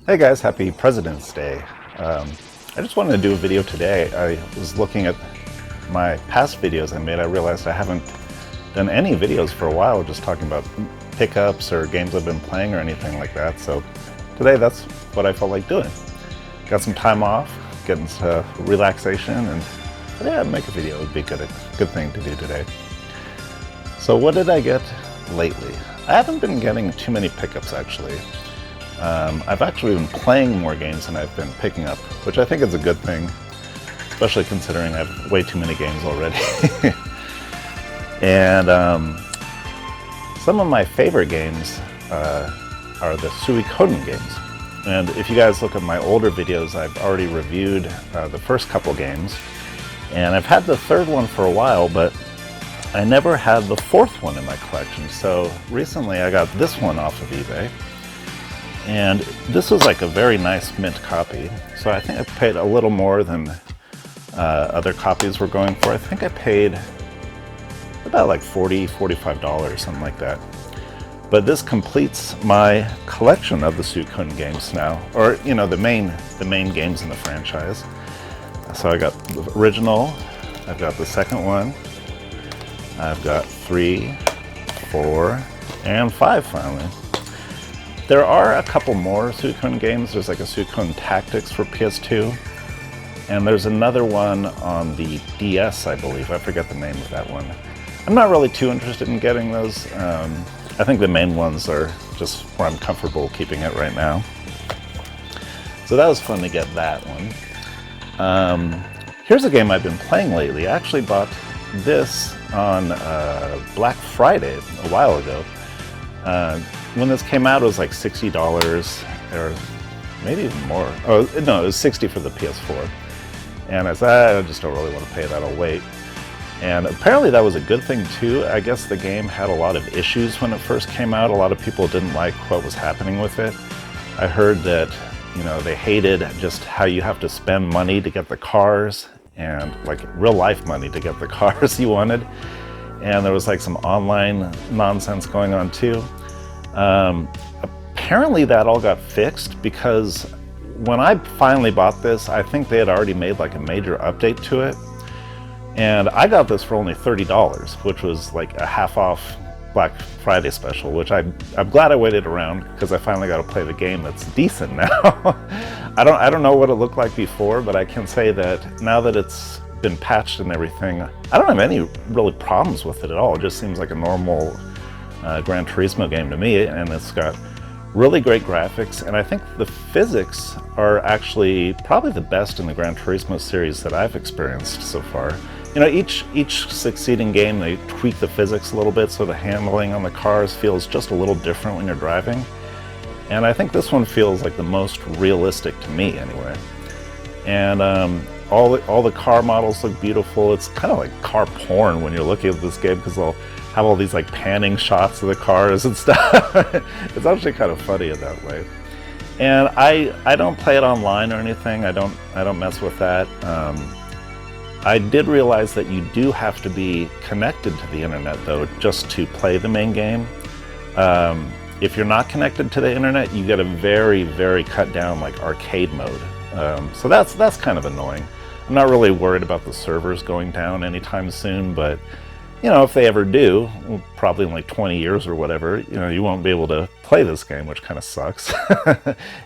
Hey guys, happy President's Day. I just wanted to do a video today. I was looking at my past videos I made. I realized I haven't done any videos for a while just talking about pickups or games I've been playing or anything like that. So today that's what I felt like doing. Got some time off, getting some relaxation, and yeah, make a video would be a good thing to do today. So what did I get lately? I haven't been getting too many pickups actually. I've actually been playing more games than I've been picking up, which I think is a good thing, especially considering I have way too many games already. And some of my favorite games are the Suikoden games. And if you guys look at my older videos, I've already reviewed the first couple games. And I've had the third one for a while, but I never had the fourth one in my collection. So recently I got this one off of eBay. And this was like a very nice mint copy. So I think I paid a little more than other copies were going for. I think I paid about like $45, something like that. But this completes my collection of the Suikoden games now, or you know, the main games in the franchise. So I got the original, I've got the second one, I've got 3, 4, and 5 finally. There are a couple more Suikoden games. There's like a Suikoden Tactics for PS2, and there's another one on the DS, I believe. I forget the name of that one. I'm not really too interested in getting those. I think the main ones are just where I'm comfortable keeping it right now. So that was fun to get that one. Here's a game I've been playing lately. I actually bought this on Black Friday a while ago. When this came out, it was like $60, or maybe even more. Oh, no, it was $60 for the PS4. And I said, I just don't really want to pay that, I'll wait. And apparently that was a good thing too. I guess the game had a lot of issues when it first came out. A lot of people didn't like what was happening with it. I heard that, you know, they hated just how you have to spend money to get the cars, and like real life money to get the cars you wanted. And there was like some online nonsense going on too. Apparently that all got fixed, because when I finally bought this, I think they had already made like a major update to it. And I got this for only $30, which was like a half off Black Friday special, which I'm glad I waited around, because I finally got to play the game that's decent now. I don't know what it looked like before, but I can say that now that it's been patched and everything, I don't have any really problems with it at all. It just seems like a normal Gran Turismo game to me, and it's got really great graphics, and I think the physics are actually probably the best in the Gran Turismo series that I've experienced so far. You know, each succeeding game, they tweak the physics a little bit, so the handling on the cars feels just a little different when you're driving. And I think this one feels like the most realistic to me anyway. And all the car models look beautiful. It's kind of like car porn when you're looking at this game, because they'll have all these like panning shots of the cars and stuff. It's actually kind of funny in that way. And I don't play it online or anything. I don't mess with that. I did realize that you do have to be connected to the internet though, just to play the main game. If you're not connected to the internet, you get a very, very cut down like arcade mode. So that's kind of annoying. I'm not really worried about the servers going down anytime soon, but you know, if they ever do, probably in like 20 years or whatever, you know, you won't be able to play this game, which kind of sucks.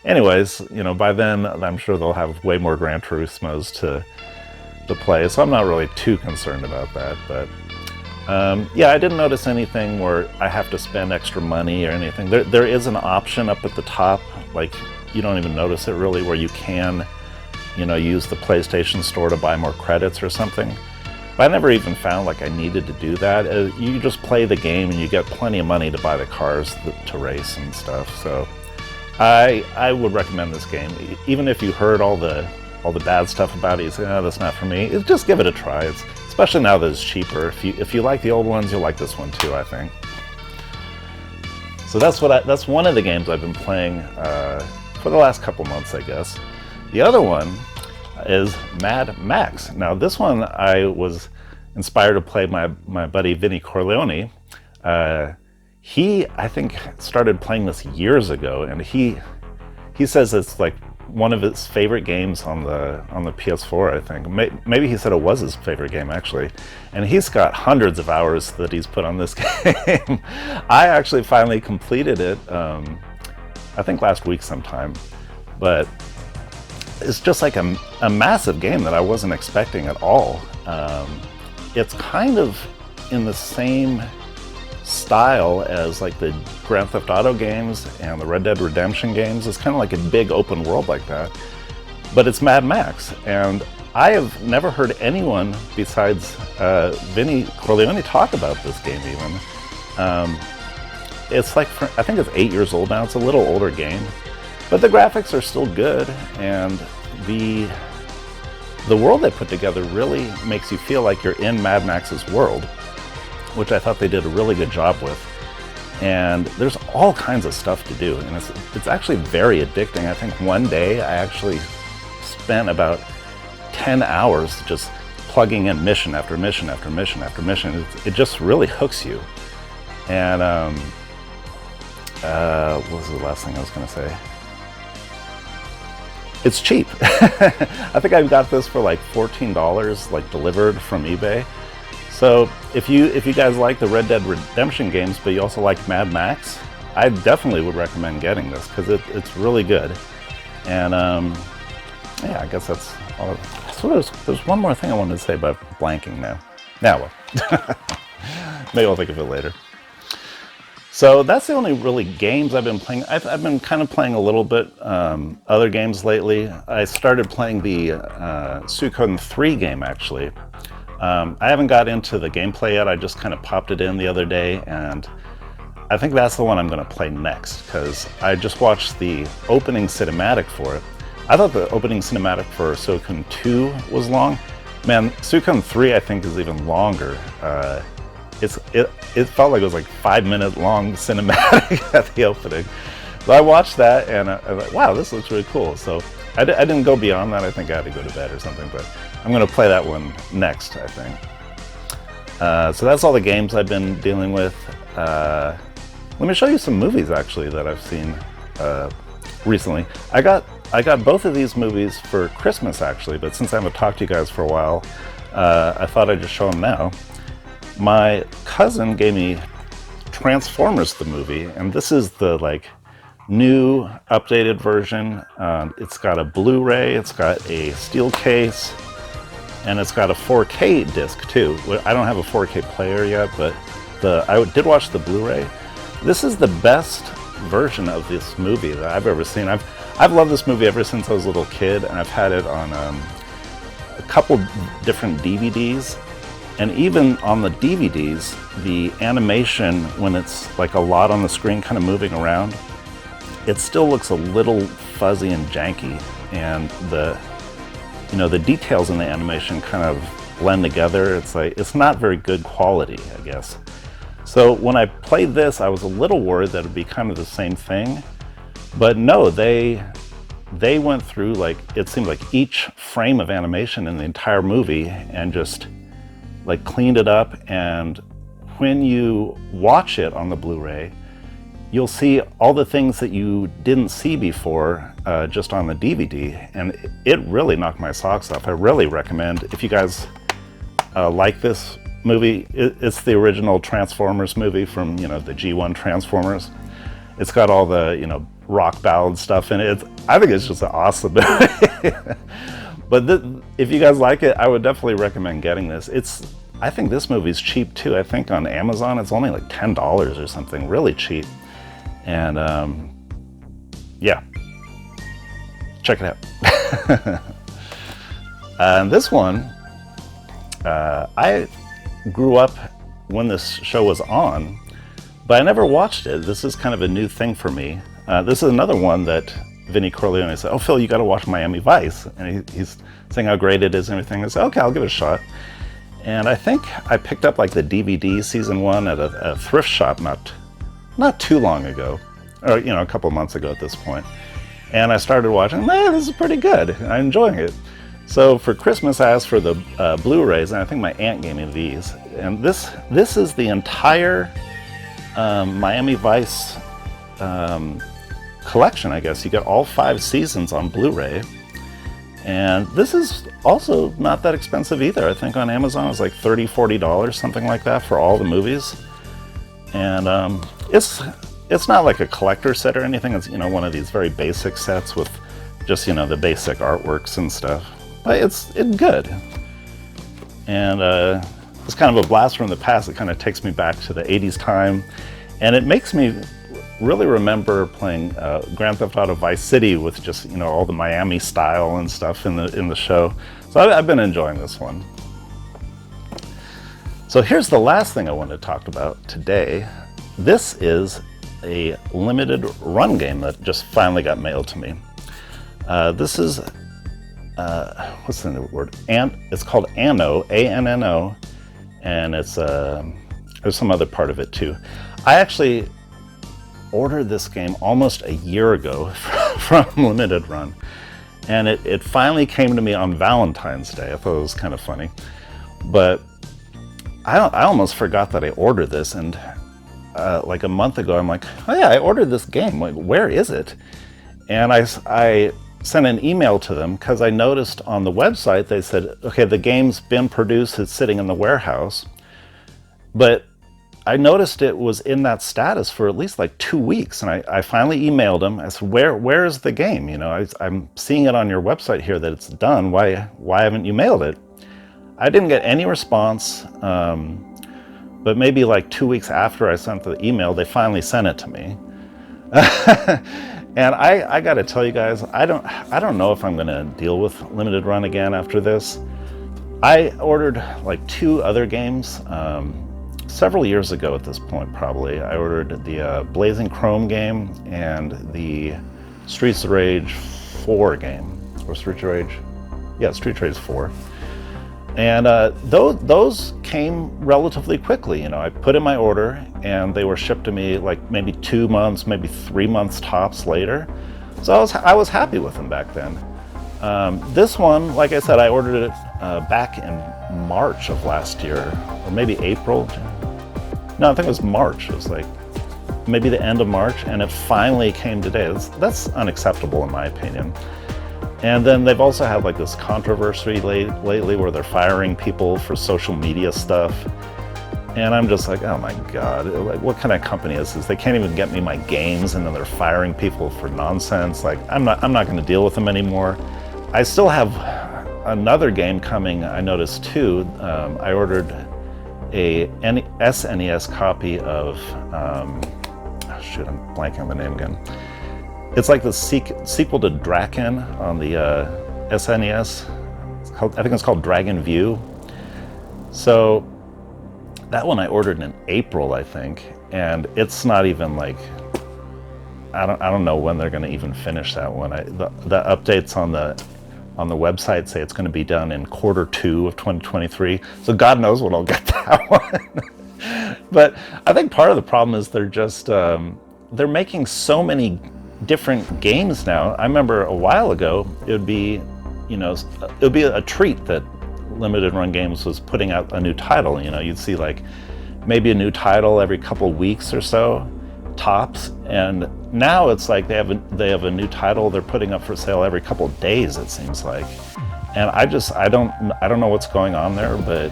Anyways, you know, by then I'm sure they'll have way more Gran Turismos to play, so I'm not really too concerned about that. But yeah, I didn't notice anything where I have to spend extra money or anything. There is an option up at the top, like you don't even notice it really, where you can, you know, use the PlayStation Store to buy more credits or something. But I never even found like I needed to do that. You just play the game and you get plenty of money to buy the cars to race and stuff. So I would recommend this game. Even if you heard all the bad stuff about it, you say, oh, that's not for me. Just give it a try. Especially now that it's cheaper. If you like the old ones, you'll like this one too, I think. So that's one of the games I've been playing for the last couple months, I guess. The other one is Mad Max. Now this one I was inspired to play my buddy Vinny Corleone. He, I think, started playing this years ago, and he he says it's like one of his favorite games on the PS4, I think. Maybe he said it was his favorite game, actually. And he's got hundreds of hours that he's put on this game. I actually finally completed it, I think last week sometime. But it's just like a massive game that I wasn't expecting at all. It's kind of in the same style as like the Grand Theft Auto games and the Red Dead Redemption games. It's kind of like a big open world like that, but it's Mad Max, and I have never heard anyone besides Vinny Corleone talk about this game even. It's like, I think it's 8 years old now. It's a little older game, but the graphics are still good, and the world they put together really makes you feel like you're in Mad Max's world, which I thought they did a really good job with. And there's all kinds of stuff to do, and it's actually very addicting. I think one day I actually spent about 10 hours just plugging in mission after mission after mission after mission. It just really hooks you. And what was the last thing I was going to say? It's cheap. I think I got this for like $14, like delivered from eBay. So if you guys like the Red Dead Redemption games, but you also like Mad Max, I definitely would recommend getting this, because it's really good. And yeah, I guess that's all. So there's one more thing I wanted to say, but I'm blanking now. Now, well, maybe I'll think of it later. So that's the only really games I've been playing. I've been kind of playing a little bit other games lately. I started playing the Suikoden 3 game, actually. I haven't got into the gameplay yet. I just kind of popped it in the other day, and I think that's the one I'm going to play next, because I just watched the opening cinematic for it. I thought the opening cinematic for Suikoden 2 was long. Man, Suikoden 3 I think is even longer. It felt like it was like 5-minute long cinematic at the opening. So I watched that, and I was like, wow, this looks really cool. So I didn't go beyond that. I think I had to go to bed or something, but I'm going to play that one next, I think. So that's all the games I've been dealing with. Let me show you some movies, actually, that I've seen recently. I got both of these movies for Christmas, actually, but since I haven't talked to you guys for a while, I thought I'd just show them now. My cousin gave me Transformers the movie, and this is the like new updated version. It's got a Blu-ray, it's got a steel case, and it's got a 4K disc too. I don't have a 4K player yet, but I did watch the Blu-ray. This is the best version of this movie that I've ever seen. I've loved this movie ever since I was a little kid, and I've had it on a couple different DVDs. And even on the DVDs, the animation, when it's like a lot on the screen kind of moving around, it still looks a little fuzzy and janky, and the details in the animation kind of blend together. It's like, it's not very good quality, I guess. So when I played this, I was a little worried that it'd be kind of the same thing, but no, they went through, like, it seemed like each frame of animation in the entire movie and just like cleaned it up. And when you watch it on the Blu-ray, you'll see all the things that you didn't see before just on the DVD, and it really knocked my socks off. I really recommend, if you guys like this movie, it's the original Transformers movie from, the G1 Transformers. It's got all the, rock ballad stuff in it. I think it's just an awesome movie. But if you guys like it, I would definitely recommend getting this. I think this movie's cheap too. I think on Amazon it's only like $10 or something, really cheap. And yeah, check it out. And this one, I grew up when this show was on, but I never watched it. This is kind of a new thing for me. This is another one that Vinny Corleone said, "Oh, Phil, you got to watch Miami Vice," and he's saying how great it is and everything. I said, "Okay, I'll give it a shot." And I think I picked up like the DVD season 1 at a thrift shop not too long ago, or a couple of months ago at this point. And I started watching. Man, this is pretty good. I'm enjoying it. So for Christmas, I asked for the Blu-rays, and I think my aunt gave me these. And this is the entire Miami Vice collection, I guess. You get all 5 seasons on Blu-ray. And this is also not that expensive either. I think on Amazon it's like $30, $40, something like that for all the movies. And it's not like a collector set or anything. It's, you know, one of these very basic sets with just, you know, the basic artworks and stuff. But it's good. And it's kind of a blast from the past. It kind of takes me back to the 80s time. And it makes me really remember playing Grand Theft Auto Vice City with just, you know, all the Miami style and stuff in the show. So I've been enjoying this one. So here's the last thing I wanted to talk about today. This is a limited run game that just finally got mailed to me. This is, what's the new word? It's called Anno, A-N-N-O, and it's, there's some other part of it too. I actually ordered this game almost a year ago from Limited Run, and it finally came to me on Valentine's Day. I thought it was kind of funny, but I almost forgot that I ordered this, and like a month ago I'm like, oh yeah, I ordered this game, like, where is it? And I sent an email to them because I noticed on the website they said, okay, the game's been produced, it's sitting in the warehouse, but I noticed it was in that status for at least like 2 weeks, and I finally emailed them. I said, where is the game? You know, I'm seeing it on your website here that it's done. Why haven't you mailed it? I didn't get any response, but maybe like 2 weeks after I sent the email, they finally sent it to me. And I got to tell you guys, I don't know if I'm going to deal with Limited Run again after this. I ordered like 2 other games. Several years ago at this point, probably. I ordered the Blazing Chrome game and the Streets of Rage 4 game. Or Streets of Rage? Yeah, Streets of Rage 4. And those came relatively quickly. You know, I put in my order and they were shipped to me like maybe 2 months, maybe 3 months tops later. So I was happy with them back then. This one, like I said, I ordered it back in March of last year, or maybe April. No, I think it was March. It was like maybe the end of March, and it finally came today. That's unacceptable in my opinion. And then they've also had like this controversy lately where they're firing people for social media stuff. And I'm just like, oh my God, like, what kind of company is this? They can't even get me my games, and then they're firing people for nonsense. Like, I'm not going to deal with them anymore. I still have another game coming, I noticed too. I ordered a SNES copy of, shoot, I'm blanking on the name again. It's like the sequel to Draken on the SNES. I think it's called Dragon View. So that one I ordered in April, I think, and it's not even like, I don't know when they're going to even finish that one. The updates on the website say it's going to be done in Q2 of 2023. So God knows when I'll get that one. But I think part of the problem is they're just they're making so many different games now. I remember a while ago it would be, you know, it would be a treat that Limited Run Games was putting out a new title. You know, you'd see like maybe a new title every couple weeks or so, tops. And now it's like they have a new title they're putting up for sale every couple of days, it seems like. And I don't know what's going on there, but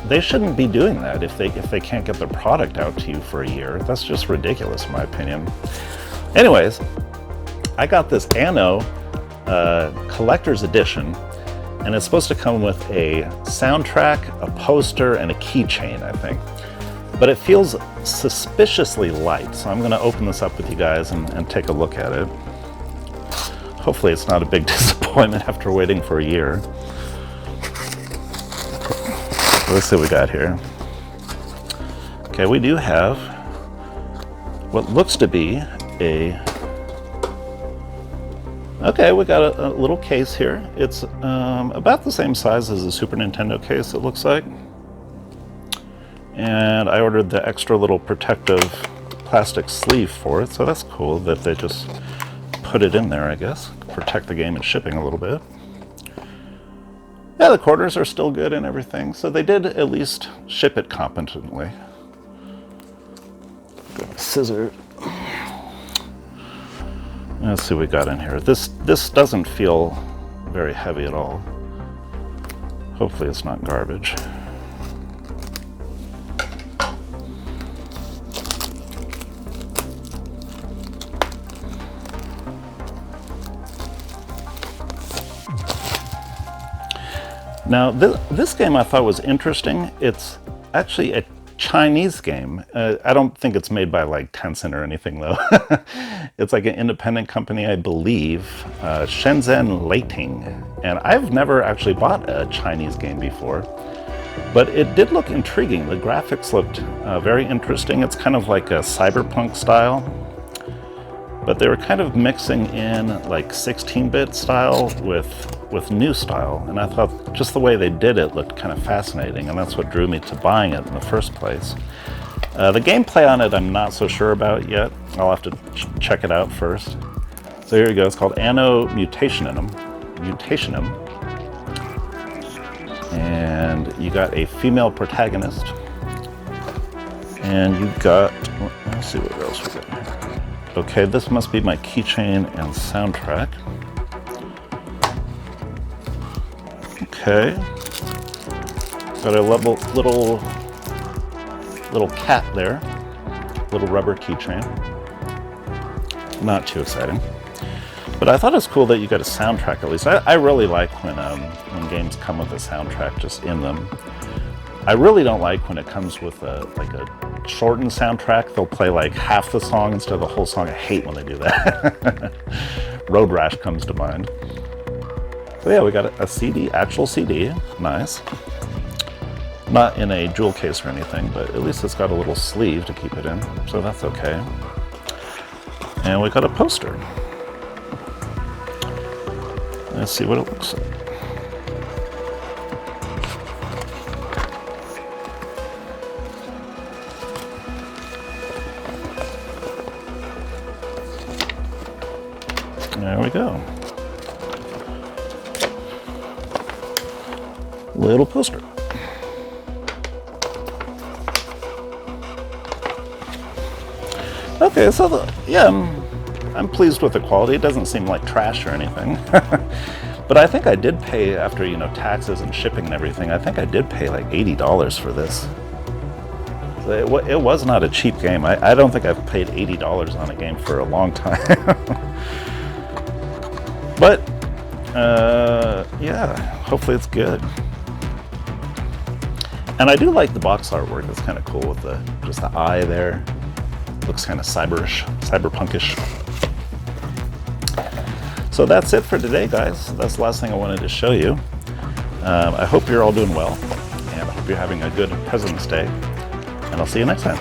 they shouldn't be doing that if they can't get their product out to you for a year. That's just ridiculous in my opinion. Anyways, I got this Anno collector's edition, and it's supposed to come with a soundtrack, a poster, and a keychain, I think. But it feels suspiciously light, so I'm going to open this up with you guys and take a look at it. Hopefully it's not a big disappointment after waiting for a year. Let's see what we got here. Okay, we do have what looks to be okay, we got a little case here. It's about the same size as the Super Nintendo case, it looks like. And I ordered the extra little protective plastic sleeve for it, so that's cool that they just put it in there, I guess. Protect the game and shipping a little bit. Yeah, the corners are still good and everything, so they did at least ship it competently. Got a scissor. Let's see what we got in here. This doesn't feel very heavy at all. Hopefully it's not garbage. Now, this game I thought was interesting. It's actually a Chinese game. I don't think it's made by like Tencent or anything though. It's like an independent company, I believe, Shenzhen Leiting. And I've never actually bought a Chinese game before, but it did look intriguing. The graphics looked very interesting. It's kind of like a cyberpunk style, but they were kind of mixing in like 16-bit style with new style, and I thought just the way they did it looked kind of fascinating, and that's what drew me to buying it in the first place. The gameplay on it I'm not so sure about yet. I'll have to check it out first. So here you go. It's called Anno Mutationem. And you got a female protagonist, and you got, let's see what else we got here. Okay, this must be my keychain and soundtrack. Okay, got a little cat there, little rubber keychain. Not too exciting, but I thought it's cool that you got a soundtrack at least. I really like when games come with a soundtrack just in them. I really don't like when it comes with a shortened soundtrack. They'll play like half the song instead of the whole song. I hate when they do that. Road Rash comes to mind. So yeah, we got a CD, actual CD, nice. Not in a jewel case or anything, but at least it's got a little sleeve to keep it in, so that's okay. And we got a poster. Let's see what it looks like. There we go. Little poster. Okay, so I'm pleased with the quality. It doesn't seem like trash or anything. But I think I did pay, after taxes and shipping and everything, I think I did pay like $80 for this. So it was not a cheap game. I don't think I've paid $80 on a game for a long time. But yeah, hopefully it's good. And I do like the box artwork. It's kind of cool with just the eye there. Looks kind of cyberpunkish. So that's it for today, guys. That's the last thing I wanted to show you. I hope you're all doing well, and I hope you're having a good President's Day, and I'll see you next time.